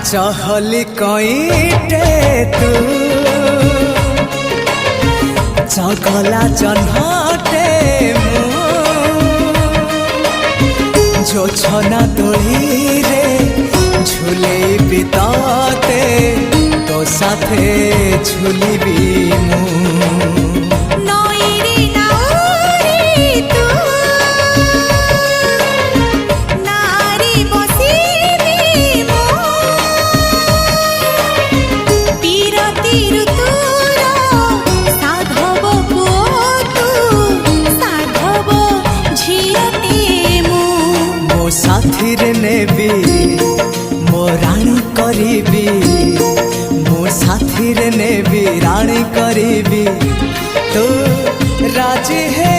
चहली कईटे तू चगला जन्हटे जो छना तोली रे झूले बिताते तो साथे झूलिबी साथी रे नेबी मो राणी करीबी मो साथी रे नेबी राणी करीबी तो राजी है।